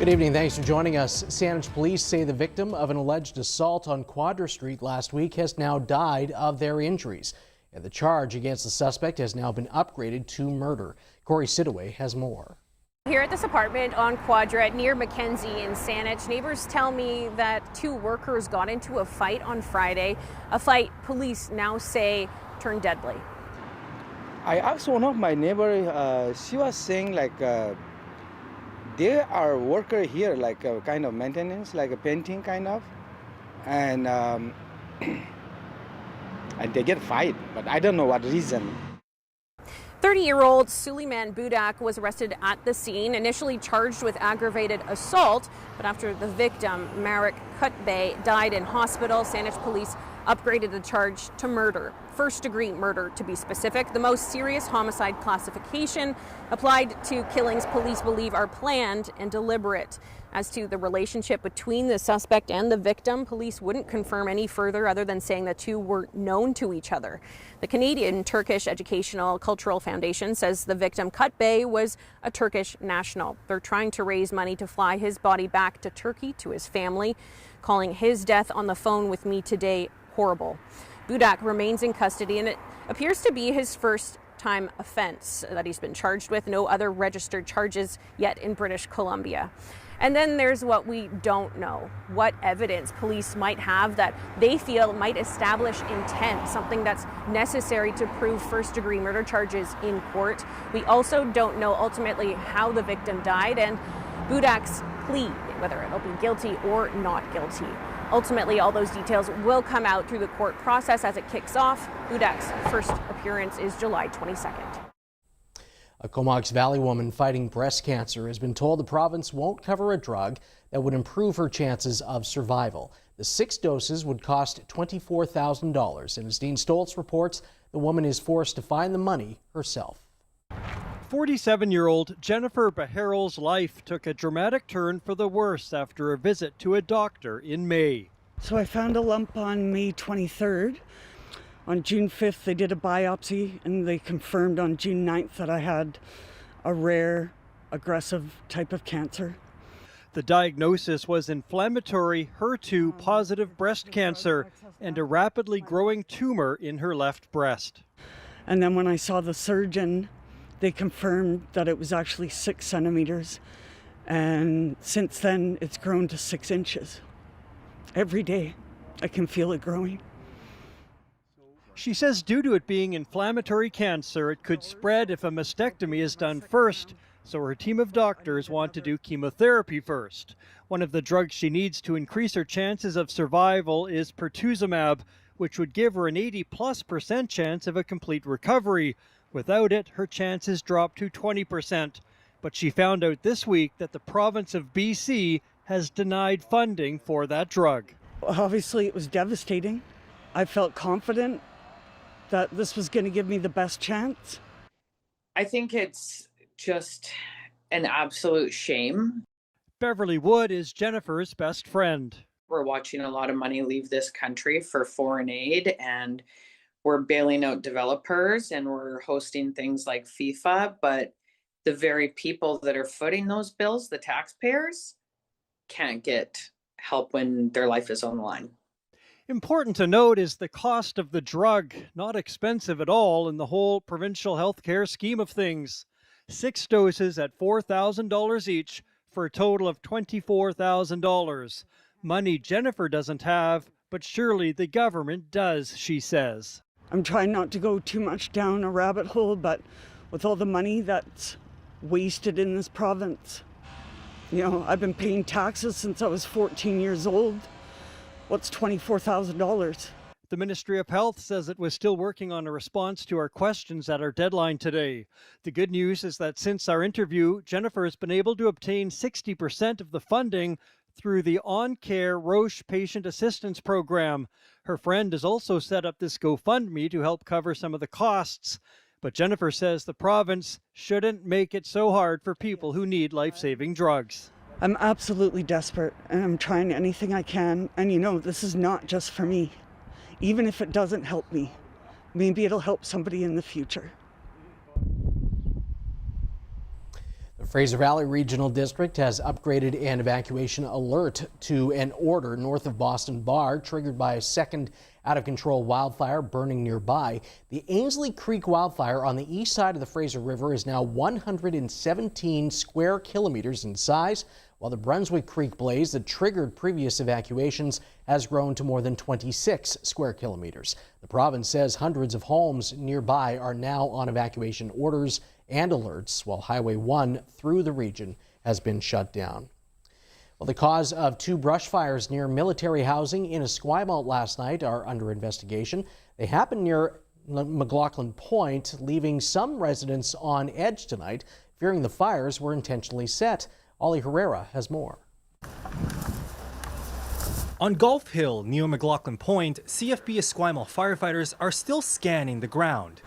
Good evening. Thanks for joining us. Saanich police say the victim of an alleged assault on Quadra Street last week has now died of their injuries. And the charge against the suspect has now been upgraded to murder. Corey Sidaway has more. Here at this apartment on Quadra near Mackenzie in Saanich, neighbors tell me that two workers got into a fight on Friday, a fight police now say turned deadly. I asked one of my neighbors, she was saying like there are workers here, like a kind of maintenance, like a painting kind of, and they get fight, but I don't know what reason. 30-year-old Suleiman Budak was arrested at the scene, initially charged with aggravated assault, but after the victim, Marek Kutbay, died in hospital, Saanich police upgraded the charge to murder. First-degree murder, to be specific, the most serious homicide classification applied to killings police believe are planned and deliberate. As to the relationship between the suspect and the victim, police wouldn't confirm any further other than saying the two were known to each other. The Canadian Turkish Educational Cultural Foundation says the victim, Kutbay, was a Turkish national. They're trying to raise money to fly his body back to Turkey to his family, calling his death on the phone with me today horrible. Budak remains in custody, and it appears to be his first-time offense that he's been charged with. No other registered charges yet in British Columbia. And then there's what we don't know, what evidence police might have that they feel might establish intent, something that's necessary to prove first-degree murder charges in court. We also don't know ultimately how the victim died and Budak's plea, whether it'll be guilty or not guilty. Ultimately, all those details will come out through the court process as it kicks off. Budak's first appearance is July 22nd. A Comox Valley woman fighting breast cancer has been told the province won't cover a drug that would improve her chances of survival. The 6 doses would cost $24,000, and as Dean Stoltz reports, the woman is forced to find the money herself. 47-year-old Jennifer Beharrell's life took a dramatic turn for the worse after a visit to a doctor in May. So I found a lump on May 23rd. On June 5th, they did a biopsy and they confirmed on June 9th that I had a rare, aggressive type of cancer. The diagnosis was inflammatory HER2 positive breast cancer and a rapidly growing tumor in her left breast. And then when I saw the surgeon, they confirmed that it was actually 6 centimeters. And since then, it's grown to 6 inches. Every day, I can feel it growing. She says due to it being inflammatory cancer, it could spread if a mastectomy is done first, so her team of doctors want to do chemotherapy first. One of the drugs she needs to increase her chances of survival is pertuzumab, which would give her an 80+% chance of a complete recovery. Without it, her chances drop to 20%. But she found out this week that the province of BC has denied funding for that drug. Obviously, it was devastating. I felt confident that this was going to give me the best chance. I think it's just an absolute shame. Beverly Wood is Jennifer's best friend. We're watching a lot of money leave this country for foreign aid, and we're bailing out developers and we're hosting things like FIFA, but the very people that are footing those bills, the taxpayers, can't get help when their life is on the line. Important to note is the cost of the drug, not expensive at all in the whole provincial healthcare scheme of things. 6 doses at $4,000 each for a total of $24,000. Money Jennifer doesn't have, but surely the government does, she says. I'm trying not to go too much down a rabbit hole, but with all the money that's wasted in this province, I've been paying taxes since I was 14 years old. What's $24,000? The Ministry of Health says it was still working on a response to our questions at our deadline today. The good news is that since our interview, Jennifer has been able to obtain 60% of the funding through the OnCare Roche Patient Assistance Program. Her friend has also set up this GoFundMe to help cover some of the costs. But Jennifer says the province shouldn't make it so hard for people who need life-saving drugs. I'm absolutely desperate, and I'm trying anything I can. And this is not just for me. Even if it doesn't help me, maybe it'll help somebody in the future. Fraser Valley Regional District has upgraded an evacuation alert to an order north of Boston Bar, triggered by a second out-of-control wildfire burning nearby. The Ainsley Creek wildfire on the east side of the Fraser River is now 117 square kilometers in size, while the Brunswick Creek blaze that triggered previous evacuations has grown to more than 26 square kilometers. The province says hundreds of homes nearby are now on evacuation orders and alerts, while Highway 1 through the region has been shut down. Well, the cause of two brush fires near military housing in Esquimalt last night are under investigation. They happened near McLaughlin Point, leaving some residents on edge tonight, fearing the fires were intentionally set. Ollie Herrera has more. On Gulf Hill, near McLaughlin Point, CFB Esquimalt firefighters are still scanning the ground,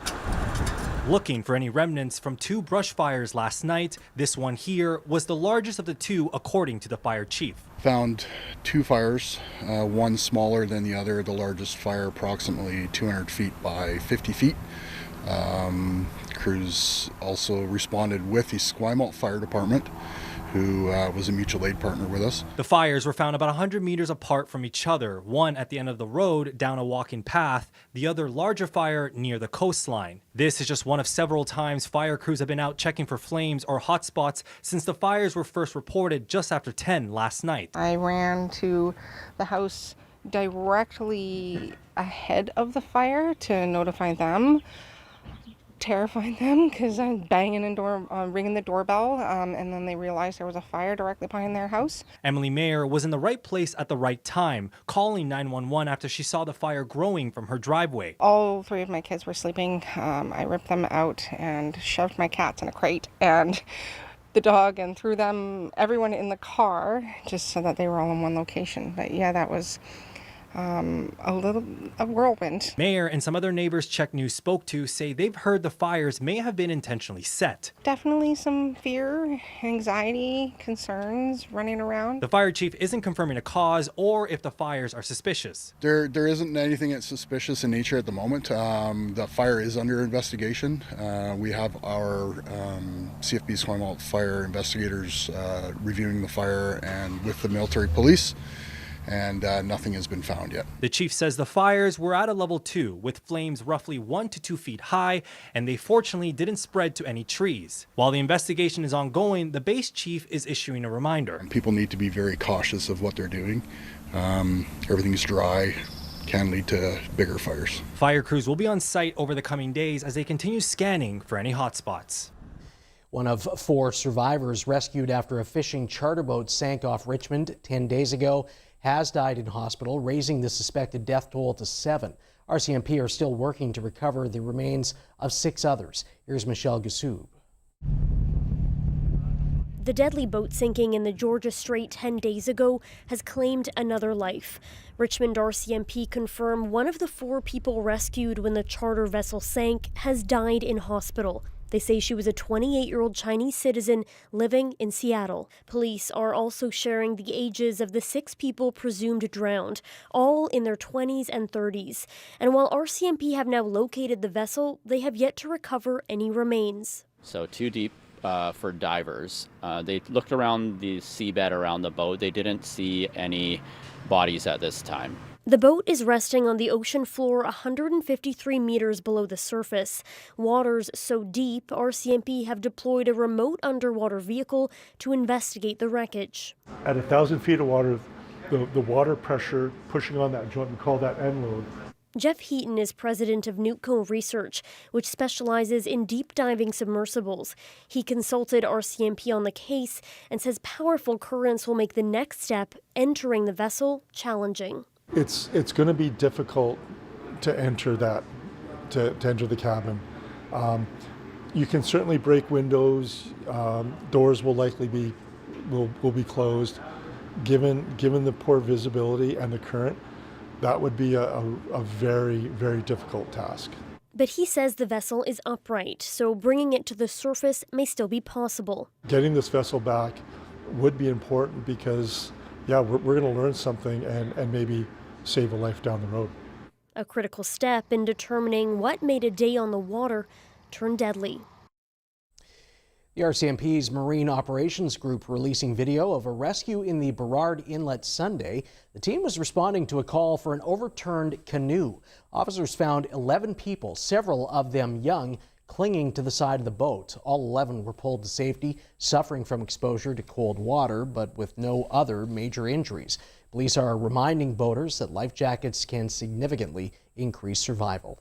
looking for any remnants from two brush fires last night. This one here was the largest of the two, according to the fire chief. Found two fires, one smaller than the other, the largest fire approximately 200 feet by 50 feet. Crews also responded with the Esquimalt Fire Department, who was a mutual aid partner with us. The fires were found about 100 meters apart from each other, one at the end of the road down a walking path, the other larger fire near the coastline. This is just one of several times fire crews have been out checking for flames or hotspots since the fires were first reported just after 10 last night. I ran to the house directly ahead of the fire to notify them, terrifying them because I'm banging and ringing the doorbell, and then they realized there was a fire directly behind their house. Emily Mayer was in the right place at the right time, calling 911 after she saw the fire growing from her driveway. All three of my kids were sleeping. I ripped them out and shoved my cats in a crate and the dog and threw them, everyone in the car, just so that they were all in one location. But yeah, that was a whirlwind. Mayor and some other neighbors CHEK News spoke to say they've heard the fires may have been intentionally set. Definitely some fear, anxiety, concerns running around. The fire chief isn't confirming a cause or if the fires are suspicious. There isn't anything that's suspicious in nature at the moment. The fire is under investigation. We have our CFB Esquimalt fire investigators reviewing the fire and with the military police, and nothing has been found yet. The chief says the fires were at a level 2 with flames roughly 1 to 2 feet high, and they fortunately didn't spread to any trees. While the investigation is ongoing, the base chief is issuing a reminder. And people need to be very cautious of what they're doing. Everything's dry, can lead to bigger fires. Fire crews will be on site over the coming days as they continue scanning for any hotspots. One of 4 survivors rescued after a fishing charter boat sank off Richmond 10 days ago has died in hospital, raising the suspected death toll to 7. RCMP are still working to recover the remains of 6 others. Here's Michelle Gassoub. The deadly boat sinking in the Georgia Strait 10 days ago has claimed another life. Richmond RCMP confirmed one of the 4 people rescued when the charter vessel sank has died in hospital. They say she was a 28-year-old Chinese citizen living in Seattle. Police are also sharing the ages of the 6 people presumed drowned, all in their 20s and 30s. And while RCMP have now located the vessel, they have yet to recover any remains. So too deep for divers. They looked around the seabed around the boat. They didn't see any bodies at this time. The boat is resting on the ocean floor 153 meters below the surface. Waters so deep, RCMP have deployed a remote underwater vehicle to investigate the wreckage. At 1,000 feet of water, the water pressure pushing on that joint, we call that end load. Jeff Heaton is president of Newtco Research, which specializes in deep diving submersibles. He consulted RCMP on the case and says powerful currents will make the next step, entering the vessel, challenging. It's going to be difficult to enter that, to enter the cabin. You can certainly break windows. Doors will likely be closed. Given the poor visibility and the current, that would be a very, very difficult task. But he says the vessel is upright, so bringing it to the surface may still be possible. Getting this vessel back would be important because, yeah, we're going to learn something and maybe save a life down the road. A critical step in determining what made a day on the water turn deadly. The RCMP's Marine Operations Group releasing video of a rescue in the Burrard Inlet Sunday. The team was responding to a call for an overturned canoe. Officers found 11 people, several of them young, clinging to the side of the boat. All 11 were pulled to safety, suffering from exposure to cold water, but with no other major injuries. Police are reminding boaters that life jackets can significantly increase survival.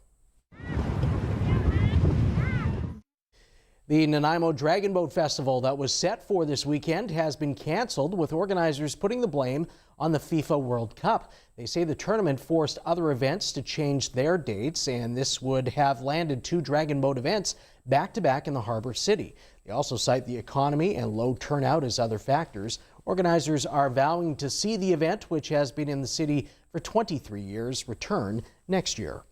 The Nanaimo Dragon Boat Festival that was set for this weekend has been canceled, with organizers putting the blame on the FIFA World Cup. They say the tournament forced other events to change their dates, and this would have landed 2 dragon boat events back-to-back in the harbor city. They also cite the economy and low turnout as other factors. Organizers are vowing to see the event, which has been in the city for 23 years, return next year.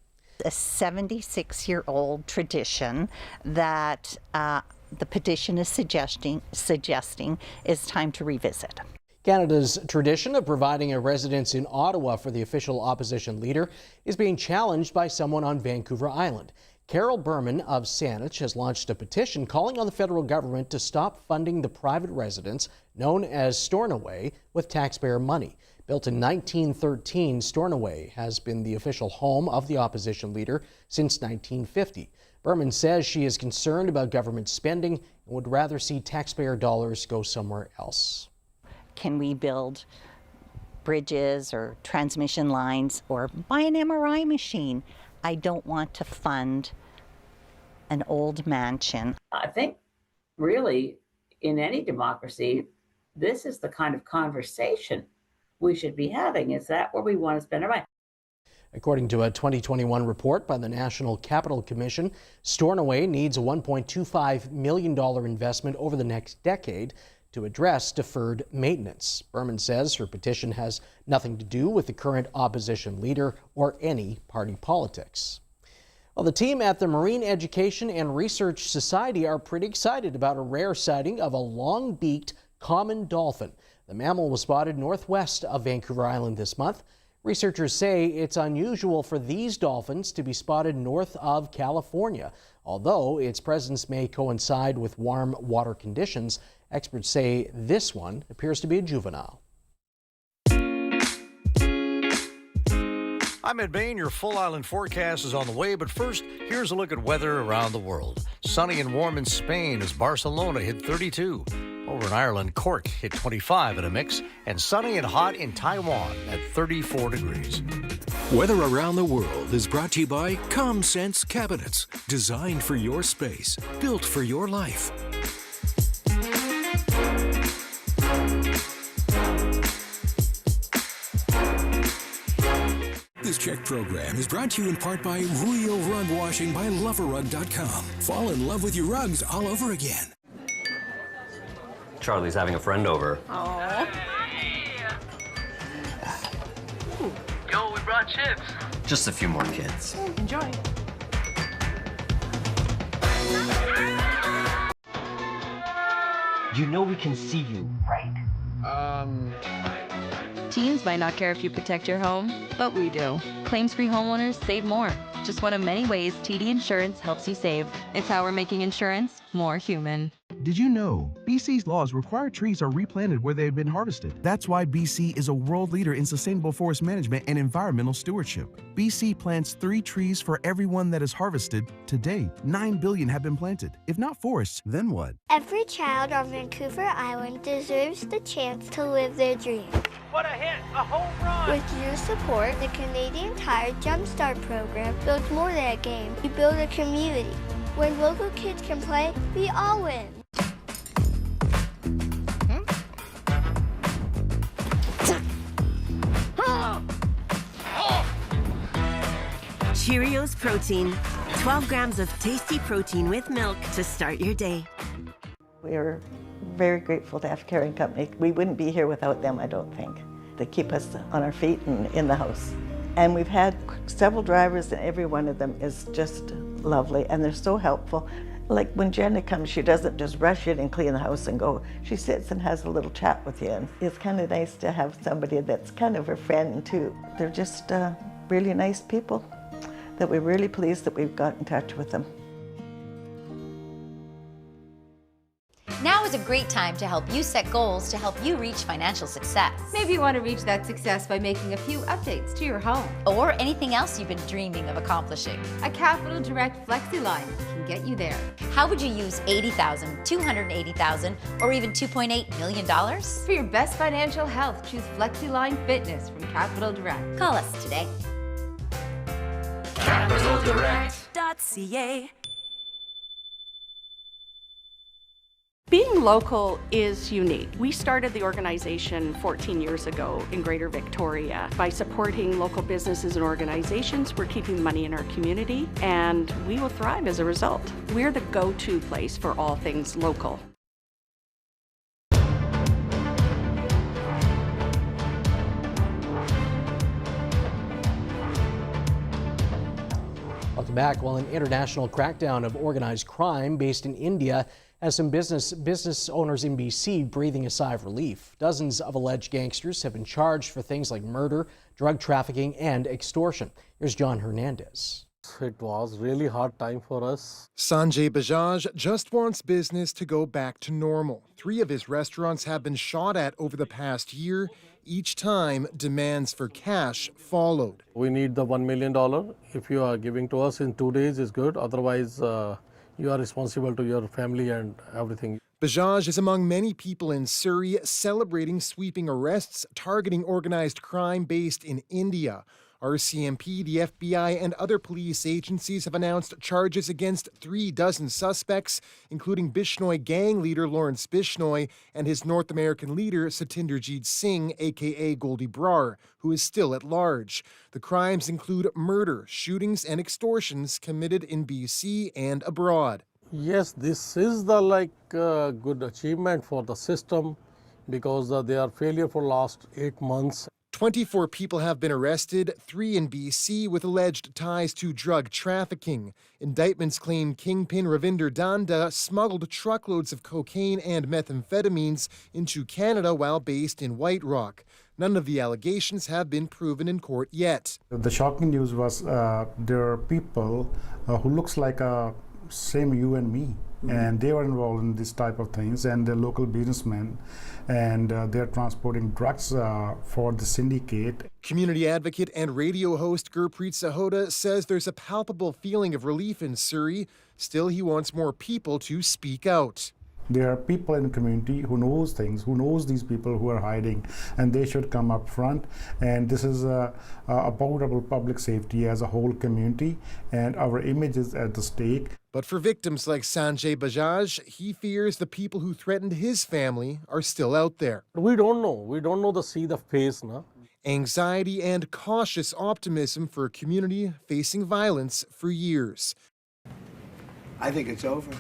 A 76-year-old tradition that the petition is suggesting is time to revisit. Canada's tradition of providing a residence in Ottawa for the official opposition leader is being challenged by someone on Vancouver Island. Carol Berman of Saanich has launched a petition calling on the federal government to stop funding the private residence known as Stornoway with taxpayer money. Built in 1913, Stornoway has been the official home of the opposition leader since 1950. Berman says she is concerned about government spending and would rather see taxpayer dollars go somewhere else. Can we build bridges or transmission lines or buy an MRI machine? I don't want to fund an old mansion. I think really in any democracy, this is the kind of conversation we should be having. Is that where we want to spend our money? According to a 2021 report by the National Capital Commission, Stornoway needs a $1.25 million investment over the next decade to address deferred maintenance. Berman says her petition has nothing to do with the current opposition leader or any party politics. Well, the team at the Marine Education and Research Society are pretty excited about a rare sighting of a long-beaked common dolphin. The mammal was spotted northwest of Vancouver Island this month. Researchers say it's unusual for these dolphins to be spotted north of California. Although its presence may coincide with warm water conditions, experts say this one appears to be a juvenile. I'm Ed Bain. Your full island forecast is on the way, but first, here's a look at weather around the world. Sunny and warm in Spain as Barcelona hit 32. Over in Ireland, Cork hit 25 in a mix, and sunny and hot in Taiwan at 34 degrees. Weather around the world is brought to you by ComSense Cabinets. Designed for your space, built for your life. This CHEK program is brought to you in part by Ruyo Rug Washing by Loverrug.com. Fall in love with your rugs all over again. Charlie's having a friend over. Aww. Yo, we brought chips. Just a few more kids. Enjoy. You know we can see you, right? Teens might not care if you protect your home, but we do. Claims-free homeowners save more. Just one of many ways TD Insurance helps you save. It's how we're making insurance more human. Did you know BC's laws require trees are replanted where they've been harvested? That's why BC is a world leader in sustainable forest management and environmental stewardship. BC plants 3 trees for every one that is harvested. Today, 9 billion have been planted. If not forests, then what? Every child on Vancouver Island deserves the chance to live their dream. What a hit! A home run! With your support, the Canadian Tire Jumpstart program builds more than a game. We build a community. When local kids can play, we all win. Cheerios Protein. 12 grams of tasty protein with milk to start your day. We're very grateful to have Caring Company. We wouldn't be here without them, I don't think. They keep us on our feet and in the house. And we've had several drivers, and every one of them is just lovely, and they're so helpful. Like when Jenna comes, she doesn't just rush in and clean the house and go. She sits and has a little chat with you, and it's kind of nice to have somebody that's kind of a friend too. They're just really nice people that we're really pleased that we've got in touch with them. is a great time to help you set goals to help you reach financial success. Maybe you want to reach that success by making a few updates to your home. Or anything else you've been dreaming of accomplishing. A Capital Direct FlexiLine can get you there. How would you use $80,000, $280,000, or even $2.8 million? For your best financial health, choose FlexiLine Fitness from Capital Direct. Call us today. CapitalDirect.ca. Being local is unique. We started the organization 14 years ago in Greater Victoria. By supporting local businesses and organizations, we're keeping money in our community, and we will thrive as a result. We're the go-to place for all things local. Welcome back. Well, an international crackdown of organized crime based in India has some business owners in BC breathing a sigh of relief. Dozens of alleged gangsters have been charged for things like murder, drug trafficking, and extortion. Here's John Hernandez. It was really hard time for us. Sanjay Bajaj just wants business to go back to normal. 3 of his restaurants have been shot at over the past year. Each time, demands for cash followed. We need the $1 million. If you are giving to us in 2 days is good. Otherwise, you are responsible to your family and everything. Bajaj is among many people in Surrey celebrating sweeping arrests targeting organized crime based in India. RCMP, the FBI, and other police agencies have announced charges against 36 suspects, including Bishnoi gang leader Lawrence Bishnoi and his North American leader Satinderjeet Singh, a.k.a. Goldie Brar, who is still at large. The crimes include murder, shootings, and extortions committed in BC and abroad. Yes, this is the good achievement for the system because they are failure for last 8 months. 24 people have been arrested, 3 in BC with alleged ties to drug trafficking. Indictments claim Kingpin Ravinder Danda smuggled truckloads of cocaine and methamphetamines into Canada while based in White Rock. None of the allegations have been proven in court yet. The shocking news was there are people who looks like same you and me. And they were involved in this type of things, and they're local businessmen, and they're transporting drugs for the syndicate. Community advocate and radio host Gurpreet Sahota says there's a palpable feeling of relief in Surrey. Still, he wants more people to speak out. There are people in the community who knows things, who knows these people who are hiding, and they should come up front. And this is about our public safety as a whole community, and our image is at the stake. But for victims like Sanjay Bajaj, he fears the people who threatened his family are still out there. We don't know. We don't know the face. No? Anxiety and cautious optimism for a community facing violence for years. I think it's over.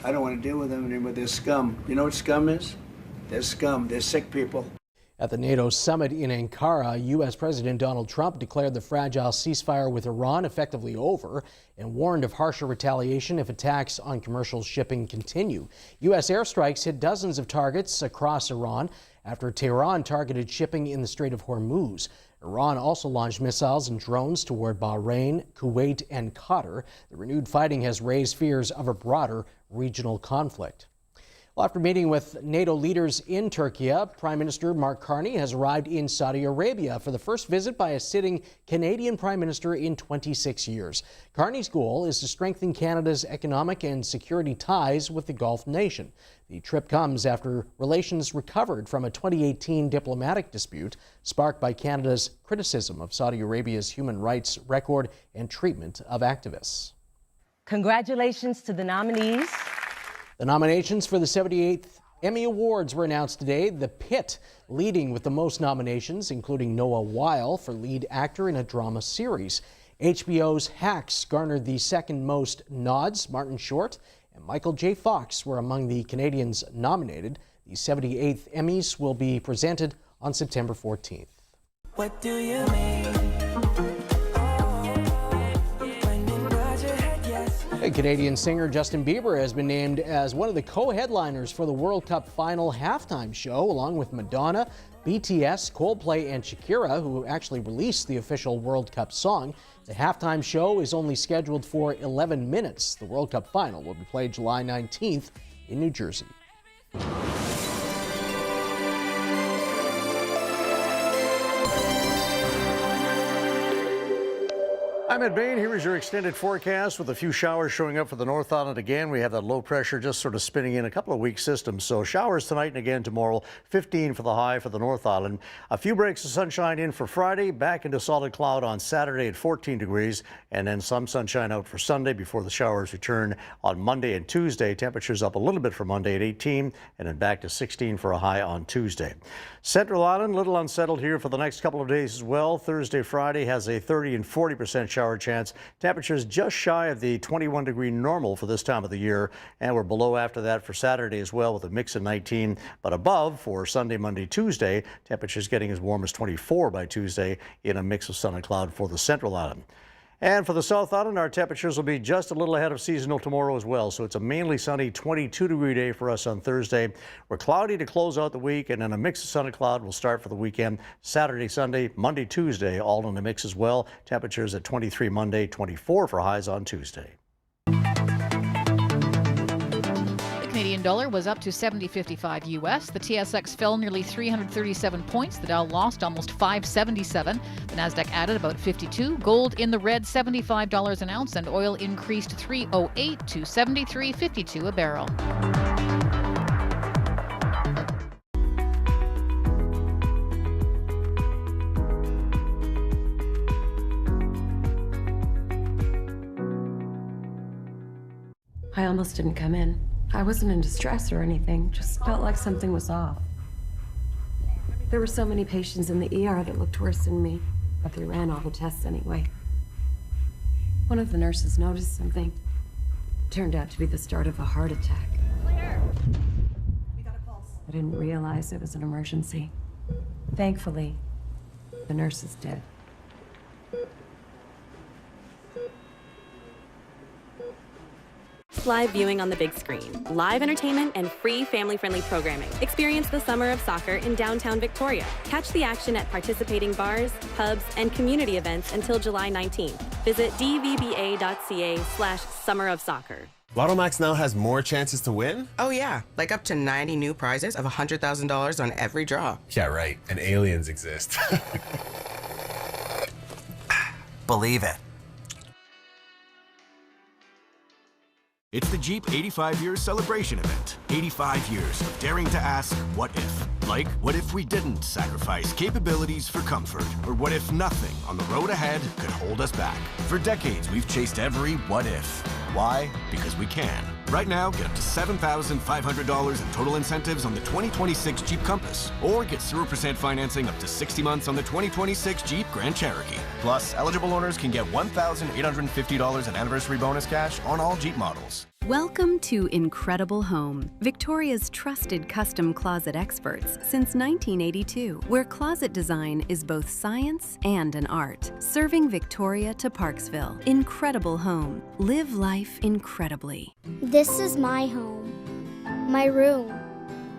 I don't want to deal with them anymore. They're scum. You know what scum is? They're scum. They're sick people. At the NATO summit in Ankara, U.S. President Donald Trump declared the fragile ceasefire with Iran effectively over and warned of harsher retaliation if attacks on commercial shipping continue. U.S. airstrikes hit dozens of targets across Iran after Tehran targeted shipping in the Strait of Hormuz. Iran also launched missiles and drones toward Bahrain, Kuwait, and Qatar. The renewed fighting has raised fears of a broader regional conflict. Well, after meeting with NATO leaders in Turkey, Prime Minister Mark Carney has arrived in Saudi Arabia for the first visit by a sitting Canadian Prime Minister in 26 years. Carney's goal is to strengthen Canada's economic and security ties with the Gulf nation. The trip comes after relations recovered from a 2018 diplomatic dispute sparked by Canada's criticism of Saudi Arabia's human rights record and treatment of activists. Congratulations to the nominees. The nominations for the 78th Emmy Awards were announced today. The Pit leading with the most nominations, including Noah Weil for lead actor in a drama series. HBO's Hacks garnered the second most nods. Martin Short and Michael J. Fox were among the Canadians nominated. The 78th Emmys will be presented on September 14th. What do you mean? Canadian singer Justin Bieber has been named as one of the co-headliners for the World Cup final halftime show, along with Madonna, BTS, Coldplay, and Shakira, who actually released the official World Cup song. The halftime show is only scheduled for 11 minutes. The World Cup final will be played July 19th in New Jersey. I'm Ed Bain. Here is your extended forecast with a few showers showing up for the North Island again. We have that low pressure just sort of spinning in a couple of weak systems. So showers tonight and again tomorrow, 15 for the high for the North Island. A few breaks of sunshine in for Friday, back into solid cloud on Saturday at 14 degrees, and then some sunshine out for Sunday before the showers return on Monday and Tuesday. Temperatures up a little bit for Monday at 18 and then back to 16 for a high on Tuesday. Central Island, little unsettled here for the next couple of days as well. Thursday, Friday has a 30 and 40% shower chance. Temperatures just shy of the 21-degree normal for this time of the year, and we're below after that for Saturday as well with a mix of 19, but above for Sunday, Monday, Tuesday. Temperatures getting as warm as 24 by Tuesday in a mix of sun and cloud for the Central Island. And for the South Island, our temperatures will be just a little ahead of seasonal tomorrow as well. So it's a mainly sunny 22-degree day for us on Thursday. We're cloudy to close out the week, and then a mix of sun and cloud will start for the weekend. Saturday, Sunday, Monday, Tuesday, all in the mix as well. Temperatures at 23 Monday, 24 for highs on Tuesday. Canadian dollar was up to 70.55 US. The TSX fell nearly 337 points. The Dow lost almost 577. The Nasdaq added about 52. Gold in the red, $75 an ounce, and oil increased 308 to 73.52 a barrel. I almost didn't come in. I wasn't in distress or anything, just felt like something was off. There were so many patients in the ER that looked worse than me, but they ran all the tests anyway. One of the nurses noticed something. It turned out to be the start of a heart attack. Clear. We got a pulse. I didn't realize it was an emergency. Thankfully, the nurse is dead. Live viewing on the big screen, live entertainment, and free family-friendly programming. Experience the Summer of Soccer in downtown Victoria. Catch the action at participating bars, pubs, and community events until July 19th. Visit dvba.ca/Summer of Soccer. Lotto Max now has more chances to win? Oh yeah, like up to 90 new prizes of $100,000 on every draw. Yeah, right. And aliens exist. Believe it. It's the Jeep 85-year celebration event. 85 years of daring to ask, what if? Like, what if we didn't sacrifice capabilities for comfort? Or what if nothing on the road ahead could hold us back? For decades, we've chased every what if. Why? Because we can. Right now, get up to $7,500 in total incentives on the 2026 Jeep Compass. Or get 0% financing up to 60 months on the 2026 Jeep Grand Cherokee. Plus, eligible owners can get $1,850 in anniversary bonus cash on all Jeep models. Welcome to Incredible Home, Victoria's trusted custom closet experts since 1982, where closet design is both science and an art. Serving Victoria to Parksville. Incredible Home. Live life incredibly. This is my home, my room,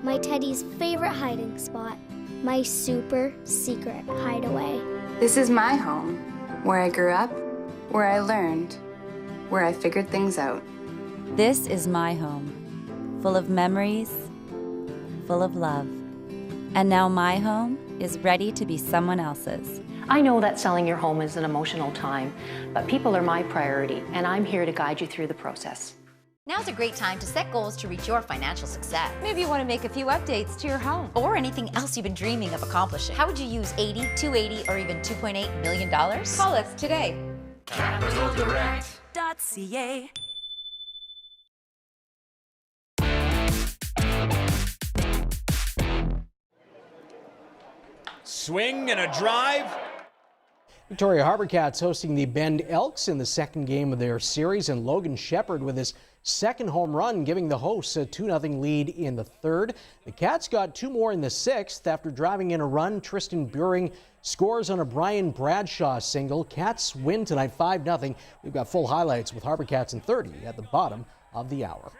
my Teddy's favorite hiding spot, my super secret hideaway. This is my home, where I grew up, where I learned, where I figured things out. This is my home, full of memories, full of love. And now my home is ready to be someone else's. I know that selling your home is an emotional time, but people are my priority, and I'm here to guide you through the process. Now's a great time to set goals to reach your financial success. Maybe you want to make a few updates to your home. Or anything else you've been dreaming of accomplishing. How would you use $80, $280, or even $2.8 million? Call us today. CapitalDirect.ca. Swing and a drive. Victoria Harbour Cats hosting the Bend Elks in the second game of their series, and Logan Shepherd with his second home run, giving the hosts a 2-0 lead in the third. The Cats got two more in the sixth after driving in a run. Tristan Buring scores on a Brian Bradshaw single. Cats win tonight 5-0. We've got full highlights with Harbour Cats in 30 at the bottom of the hour.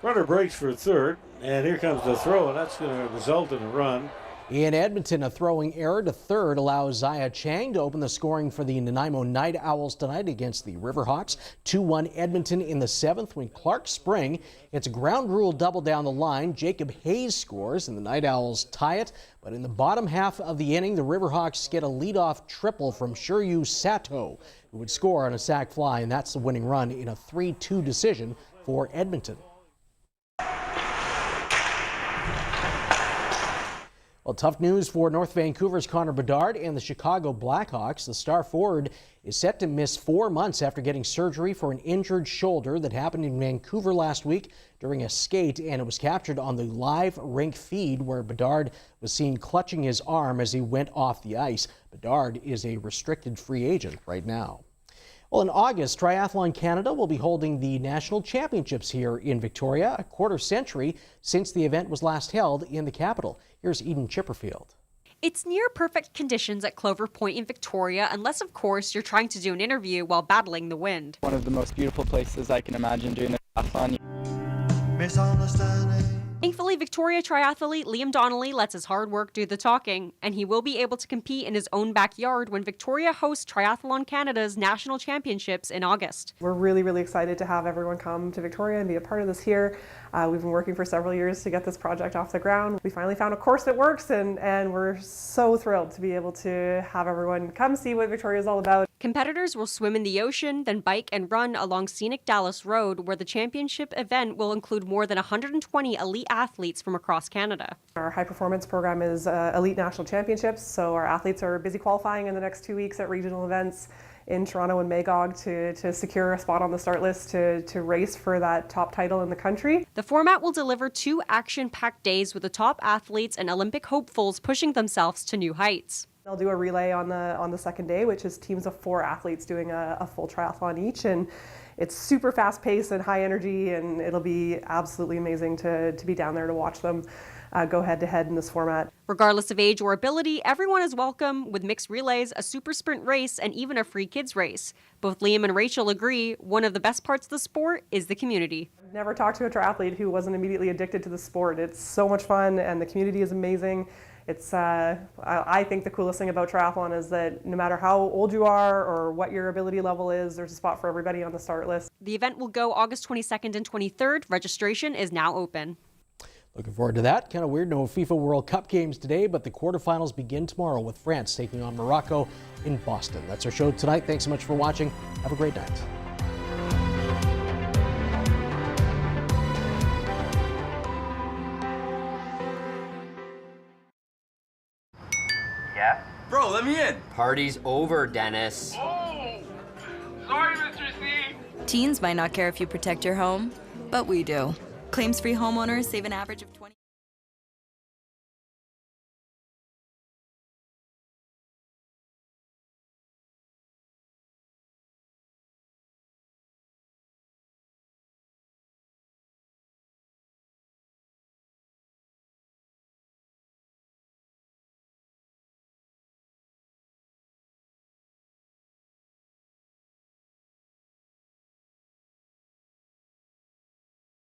Runner breaks for third, and here comes the throw, and that's going to result in a run. In Edmonton, a throwing error to third allows Zaya Chang to open the scoring for the Nanaimo Night Owls tonight against the Riverhawks. 2-1 Edmonton in the 7th when Clark Spring hits a ground rule double down the line. Jacob Hayes scores and the Night Owls tie it. But in the bottom half of the inning, the Riverhawks get a leadoff triple from Shiryu Sato, who would score on a sac fly, and that's the winning run in a 3-2 decision for Edmonton. Well, tough news for North Vancouver's Connor Bedard and the Chicago Blackhawks. The star forward is set to miss 4 months after getting surgery for an injured shoulder that happened in Vancouver last week during a skate, and it was captured on the live rink feed where Bedard was seen clutching his arm as he went off the ice. Bedard is a restricted free agent right now. Well, in August, Triathlon Canada will be holding the National Championships here in Victoria, a quarter century since the event was last held in the capital. Here's Eden Chipperfield. It's near perfect conditions at Clover Point in Victoria, unless, of course, you're trying to do an interview while battling the wind. One of the most beautiful places I can imagine doing a triathlon. Thankfully, Victoria triathlete Liam Donnelly lets his hard work do the talking, and he will be able to compete in his own backyard when Victoria hosts Triathlon Canada's National Championships in August. We're really, really excited to have everyone come to Victoria and be a part of this here. We've been working for several years to get this project off the ground. We finally found a course that works, and we're so thrilled to be able to have everyone come see what Victoria is all about. Competitors will swim in the ocean, then bike and run along scenic Dallas Road, where the championship event will include more than 120 elite athletes from across Canada. Our high performance program is elite national championships, so our athletes are busy qualifying in the next 2 weeks at regional events in Toronto and Magog to secure a spot on the start list to race for that top title in the country. The format will deliver 2 action-packed days with the top athletes and Olympic hopefuls pushing themselves to new heights. They'll do a relay on the second day, which is teams of 4 athletes doing a full triathlon each, and it's super fast paced and high energy, and it'll be absolutely amazing to be down there to watch them go head to head in this format. Regardless of age or ability, everyone is welcome, with mixed relays, a super sprint race, and even a free kids race. Both Liam and Rachel agree one of the best parts of the sport is the community. I've never talked to a triathlete who wasn't immediately addicted to the sport. It's so much fun, and the community is amazing. It's I think the coolest thing about triathlon is that no matter how old you are or what your ability level is, there's a spot for everybody on the start list. The event will go August 22nd and 23rd. Registration is now open. Looking forward to that. Kind of weird, no FIFA World Cup games today, but the quarterfinals begin tomorrow with France taking on Morocco in Boston. That's our show tonight. Thanks so much for watching. Have a great night. Yeah? Bro, let me in. Party's over, Dennis. Oh! Sorry, Mr. C. Teens might not care if you protect your home, but we do. Claims-free homeowners save an average of $20.